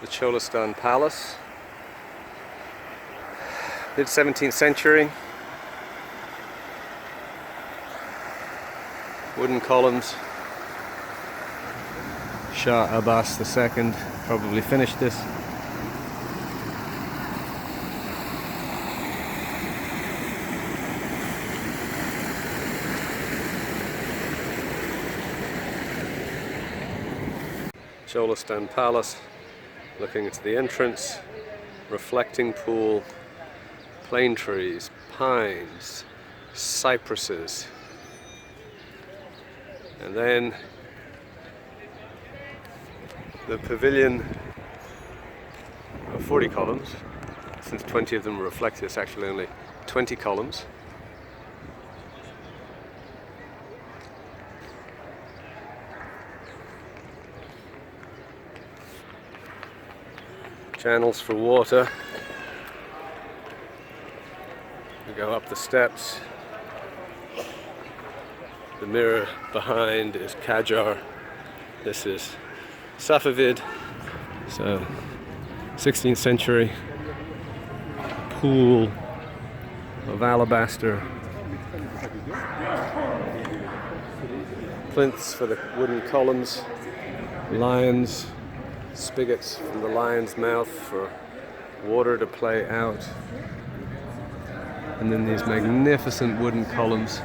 the Cholistan Palace, mid 17th century. Wooden columns. Shah Abbas II probably finished this. Cholistan Palace, looking into the entrance, reflecting pool, plane trees, pines, cypresses, and then the pavilion of 40 columns. Since 20 of them were reflected, it's actually only 20 columns. Channels for water. We go up the steps. The mirror behind is Qajar. This is Safavid. So 16th century pool of alabaster. Plinths for the wooden columns. Lions. Spigots from the lion's mouth for water to play out, and then these magnificent wooden columns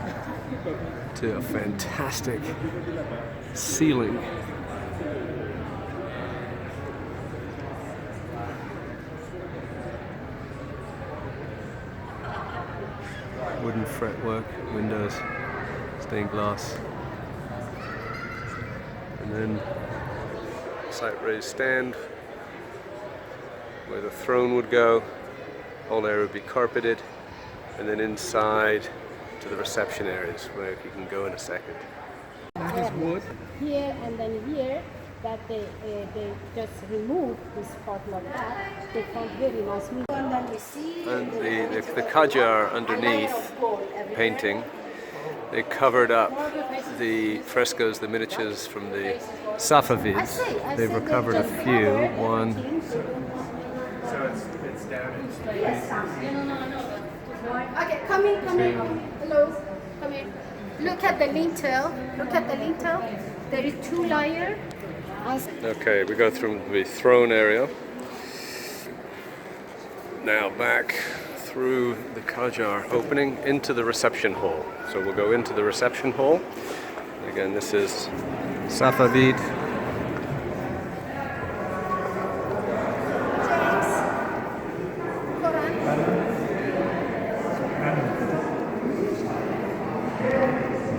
to a fantastic ceiling. Wooden fretwork, windows, stained glass, and then slight raised stand where the throne would go. Whole area would be carpeted, and then inside to the reception areas where you can go in a second. Here and then here, that they just remove this part like that. They found very nice. And the Qajar underneath painting, they covered up the frescoes, the miniatures from the Safavids. They've recovered a few. One. So it's down. Okay, come in. Hello, come in. Look at the lintel. There is 2 layers. Okay, we go through the throne area. Now back through the Qajar opening into the reception hall. So we'll go into the reception hall. Again, this is Safavid.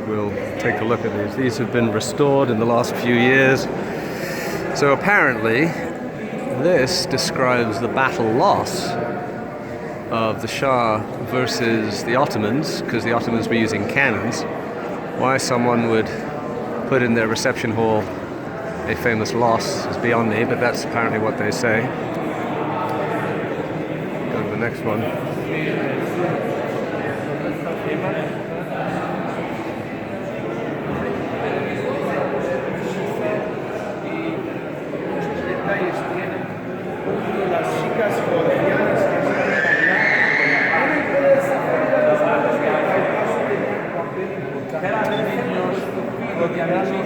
We'll take a look at these. These have been restored in the last few years. So apparently, this describes the battle loss of the Shah versus the Ottomans, because the Ottomans were using cannons. Why someone would put in their reception hall a famous loss is beyond me, but that's apparently what they say. Go to the next one.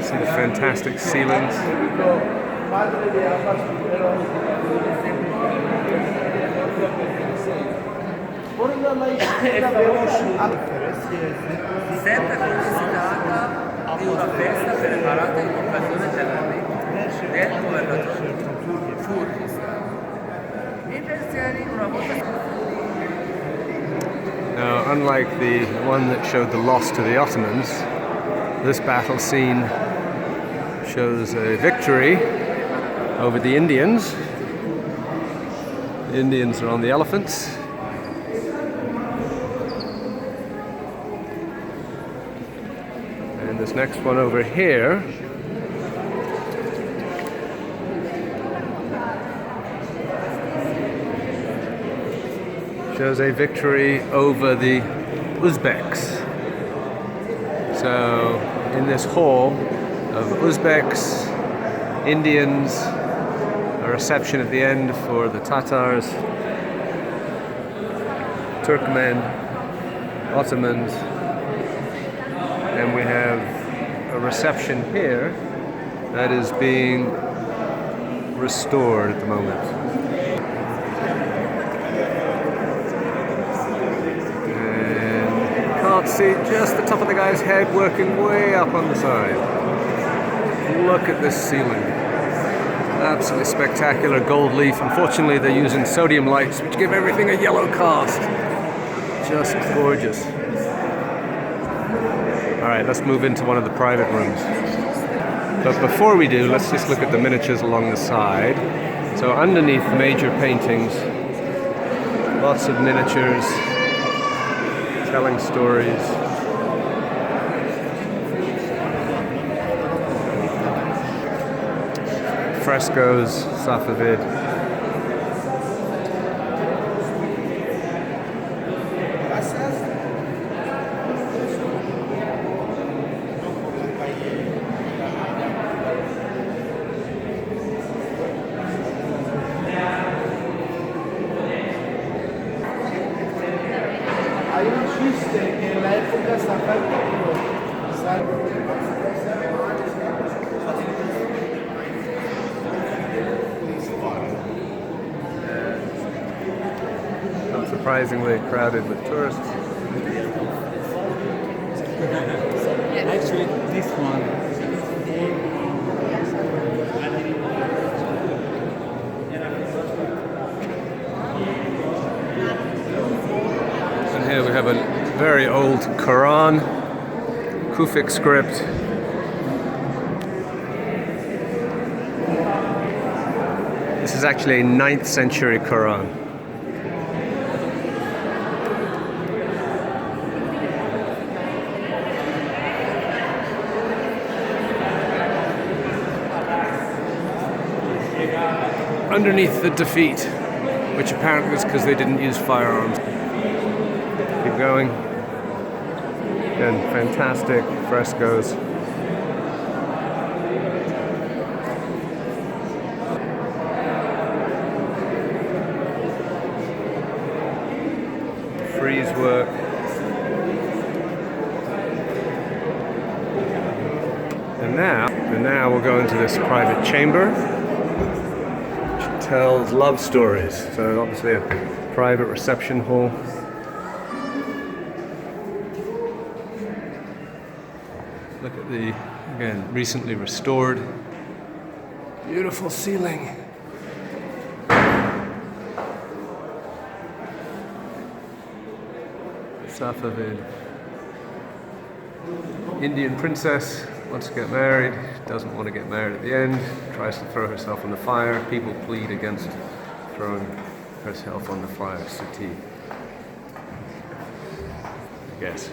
See the fantastic ceilings. Sempre considerata di una festa preparata in occasione dell'arrivo del governatore Turkistan. Now, unlike the one that showed the loss to the Ottomans, this battle scene shows a victory over the Indians. The Indians are on the elephants. And this next one over here shows a victory over the Uzbeks. So in this hall of Uzbeks, Indians are reception at the end for the Tatars, Turkmen, Ottomans, and we have a reception here that is being restored at the moment. And you can't see just the top of the guy's head working way up on the side. Look at this ceiling. Absolutely spectacular gold leaf. Unfortunately, they're using sodium lights, which give everything a yellow cast. Just gorgeous. All right, let's move into one of the private rooms. But before we do, let's just look at the miniatures along the side. So underneath major paintings, lots of miniatures telling stories. Frescos, Safavid. Surprisingly crowded with tourists. Actually, this one. And here we have a very old Quran, Kufic script. This is actually a 9th century Quran. Underneath the defeat, which apparently was because they didn't use firearms. Keep going. Again, fantastic frescoes. Frieze work. And now we'll go into this private chamber. Tells love stories, so obviously a private reception hall. Look at the, again, recently restored, beautiful ceiling. Safavid. Indian princess wants to get married, doesn't want to get married at the end, tries to throw herself on the fire. People plead against throwing herself on the fire. Sati, I guess.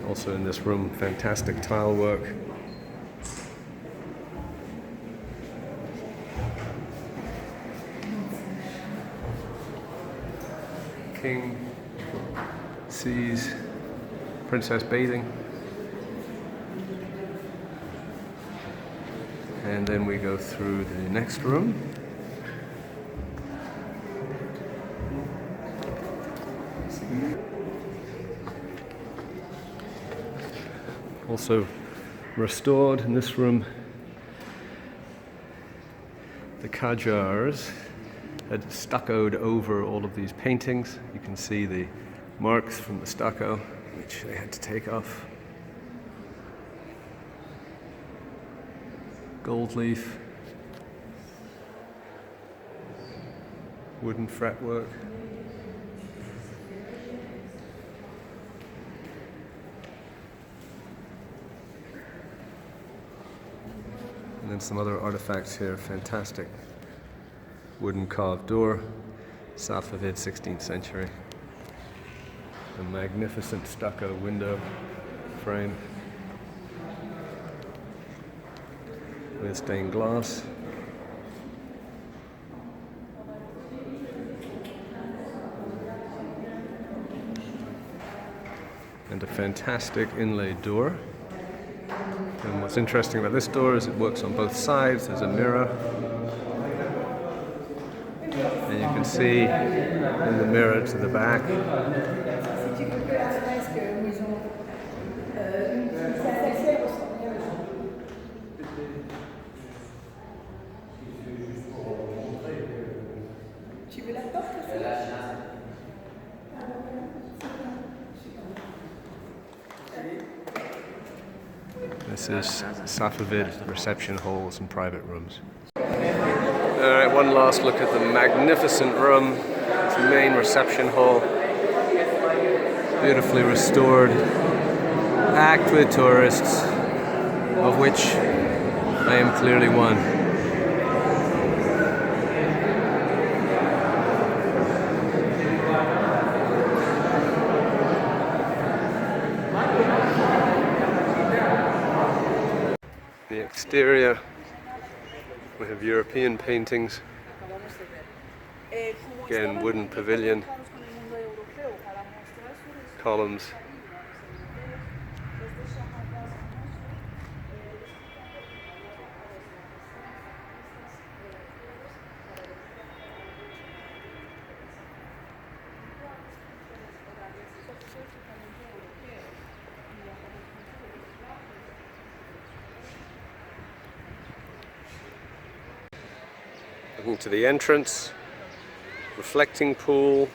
Also in this room, fantastic tile work. King sees princess bathing, and then we go through the next room. Also restored in this room, the Qajars had stuccoed over all of these paintings. You can see the marks from the stucco, which they had to take off. Gold leaf, wooden fretwork. And then some other artifacts here, fantastic. Wooden carved door, Safavid, 16th century. A magnificent stucco window frame with stained glass. and a fantastic inlaid door. And what's interesting about this door is it works on both sides. There's a mirror. And you can see in the mirror to the back. This is Safavid reception halls and private rooms. Alright, one last look at the magnificent room. It's the main reception hall. Beautifully restored, packed with tourists, of which I am clearly one. The exterior, we have European paintings, again wooden pavilion, columns. Looking to the entrance, reflecting pool,